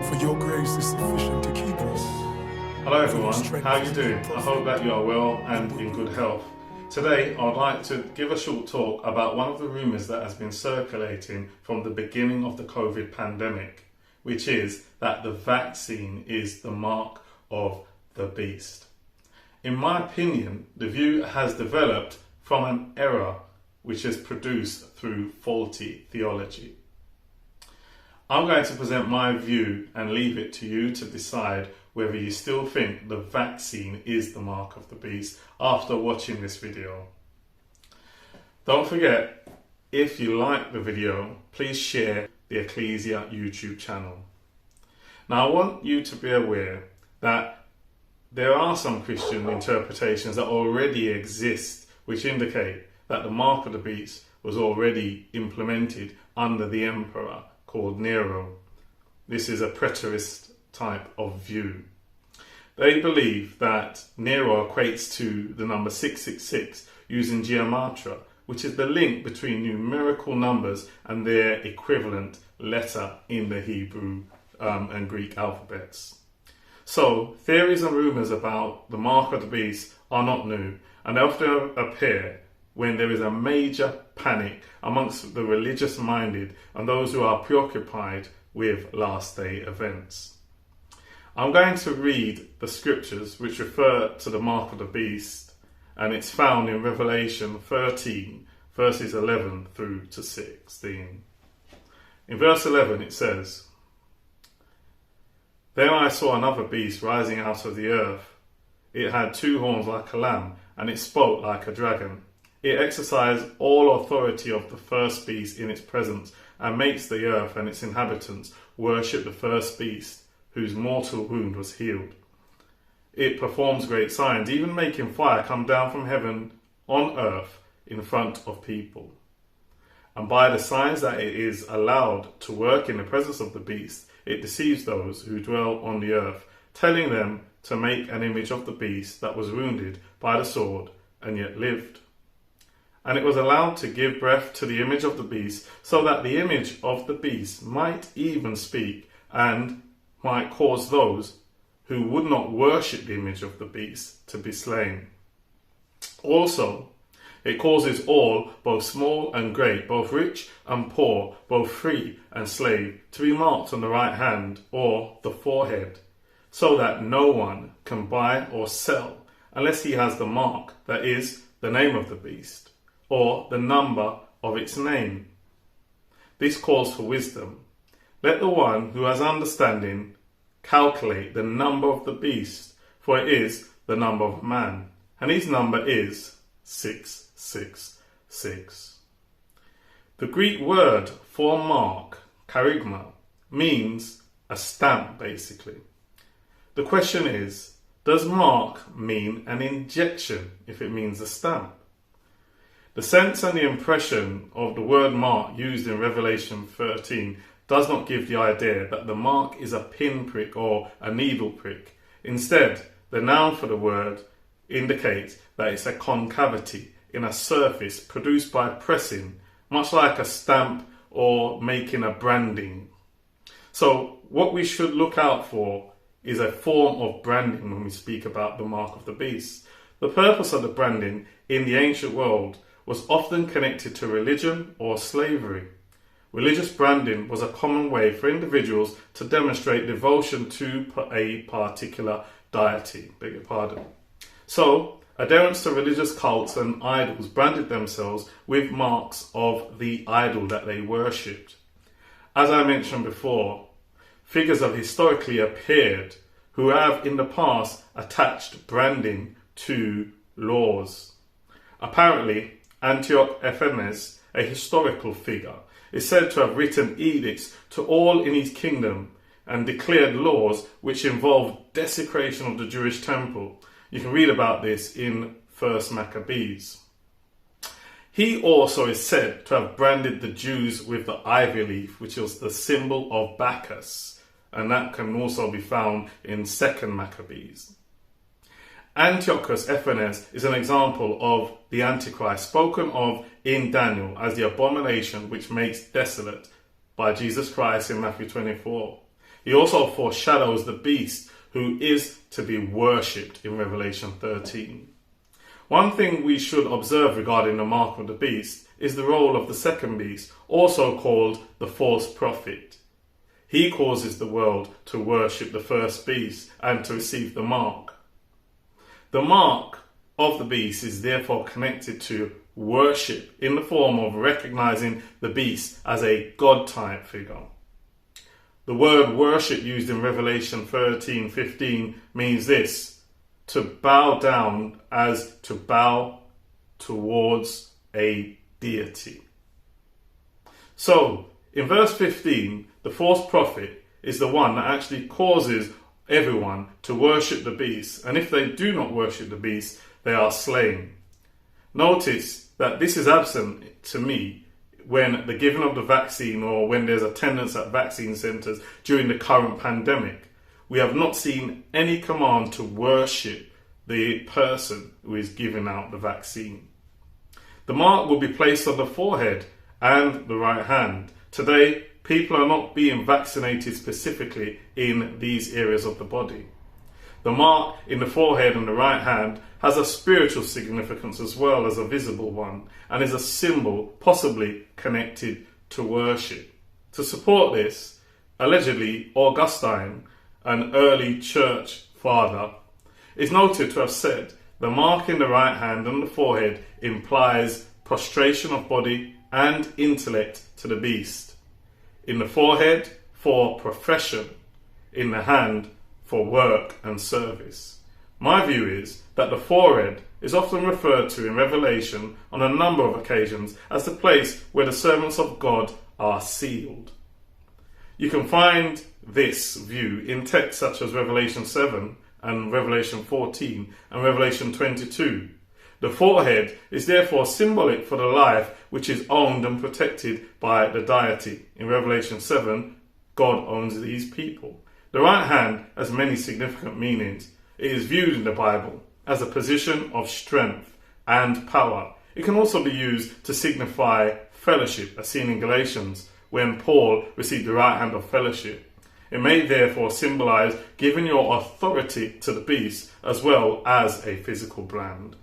For your grace is sufficient to keep us. Hello everyone, how are you doing? I hope that you are well and in good health. Today I'd like to give a short talk about one of the rumours that has been circulating from the beginning of the COVID pandemic, which is that the vaccine is the mark of the beast. In my opinion, the view has developed from an error which is produced through faulty theology. I'm going to present my view and leave it to you to decide whether you still think the vaccine is the mark of the beast after watching this video. Don't forget, if you like the video, please share the Ecclesia YouTube channel. Now I want you to be aware that there are some Christian interpretations that already exist which indicate that the mark of the beast was already implemented under the emperor called Nero. This is a preterist type of view. They believe that Nero equates to the number 666 using gematria, which is the link between numerical numbers and their equivalent letter in the Hebrew and Greek alphabets. So theories and rumours about the mark of the beast are not new, and they often appear when there is a major panic amongst the religious minded and those who are preoccupied with last day events. I'm going to read the scriptures which refer to the mark of the beast, and it's found in Revelation 13 verses 11 through to 16. In verse 11 it says, "Then I saw another beast rising out of the earth. It had two horns like a lamb, and it spoke like a dragon. It exercised all authority of the first beast in its presence, and makes the earth and its inhabitants worship the first beast, whose mortal wound was healed. It performs great signs, even making fire come down from heaven on earth in front of people. And by the signs that it is allowed to work in the presence of the beast, it deceives those who dwell on the earth, telling them to make an image of the beast that was wounded by the sword and yet lived. And it was allowed to give breath to the image of the beast, so that the image of the beast might even speak, and might cause those who would not worship the image of the beast to be slain. Also, it causes all, both small and great, both rich and poor, both free and slave, to be marked on the right hand or the forehead, so that no one can buy or sell unless he has the mark, that is, the name of the beast, or the number of its name. This calls for wisdom. Let the one who has understanding calculate the number of the beast, for it is the number of man, and his number is 666. The Greek word for mark, charigma, means a stamp basically. The question is, does mark mean an injection if it means a stamp? The sense and the impression of the word mark used in Revelation 13 does not give the idea that the mark is a pinprick or a needle prick. Instead, the noun for the word indicates that it's a concavity in a surface produced by pressing, much like a stamp or making a branding. So what we should look out for is a form of branding when we speak about the mark of the beast. The purpose of the branding in the ancient world was often connected to religion or slavery. Religious branding was a common way for individuals to demonstrate devotion to a particular deity. Beg your pardon. So, adherents to religious cults and idols branded themselves with marks of the idol that they worshipped. As I mentioned before, figures have historically appeared who have in the past attached branding to laws. Apparently, Antioch Epiphanes, a historical figure, is said to have written edicts to all in his kingdom and declared laws which involved desecration of the Jewish temple. You can read about this in 1 Maccabees. He also is said to have branded the Jews with the ivy leaf, which was the symbol of Bacchus, and that can also be found in 2 Maccabees. Antiochus Epiphanes is an example of the Antichrist spoken of in Daniel as the abomination which makes desolate by Jesus Christ in Matthew 24. He also foreshadows the beast who is to be worshipped in Revelation 13. One thing we should observe regarding the mark of the beast is the role of the second beast, also called the false prophet. He causes the world to worship the first beast and to receive the mark. The mark of the beast is therefore connected to worship in the form of recognizing the beast as a God-type figure. The word worship used in Revelation 13:15 means this: to bow down as to bow towards a deity. So, in verse 15, the false prophet is the one that actually causes everyone to worship the beast, and if they do not worship the beast, they are slain. Notice that this is absent to me when the giving of the vaccine or when there's attendance at vaccine centres during the current pandemic. We have not seen any command to worship the person who is giving out the vaccine. The mark will be placed on the forehead and the right hand. Today, people are not being vaccinated specifically in these areas of the body. The mark in the forehead and the right hand has a spiritual significance as well as a visible one, and is a symbol possibly connected to worship. To support this, allegedly Augustine, an early church father, is noted to have said the mark in the right hand and the forehead implies prostration of body and intellect to the beast. In the forehead, for profession. In the hand, for work and service. My view is that the forehead is often referred to in Revelation on a number of occasions as the place where the servants of God are sealed. You can find this view in texts such as Revelation 7 and Revelation 14 and Revelation 22. The forehead is therefore symbolic for the life which is owned and protected by the deity. In Revelation 7, God owns these people. The right hand has many significant meanings. It is viewed in the Bible as a position of strength and power. It can also be used to signify fellowship, as seen in Galatians, when Paul received the right hand of fellowship. It may therefore symbolize giving your authority to the beast as well as a physical brand.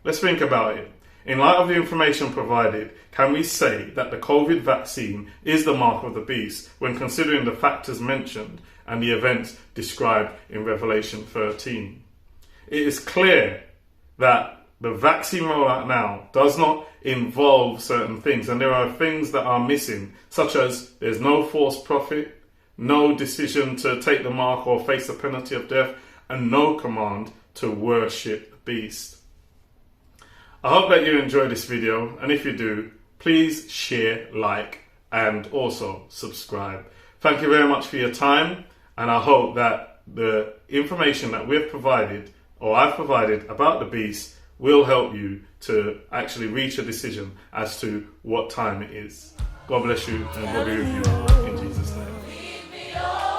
Let's think about it. In light of the information provided, can we say that the COVID vaccine is the mark of the beast when considering the factors mentioned and the events described in Revelation 13? It is clear that the vaccine rollout now does not involve certain things, and there are things that are missing, such as there's no false prophet, no decision to take the mark or face the penalty of death, and no command to worship the beast. I hope that you enjoyed this video, and if you do, please share, like, and also subscribe. Thank you very much for your time, and I hope that the information that we've provided, or I've provided about the beast, will help you to actually reach a decision as to what time it is. God bless you, and God be with you in Jesus' name.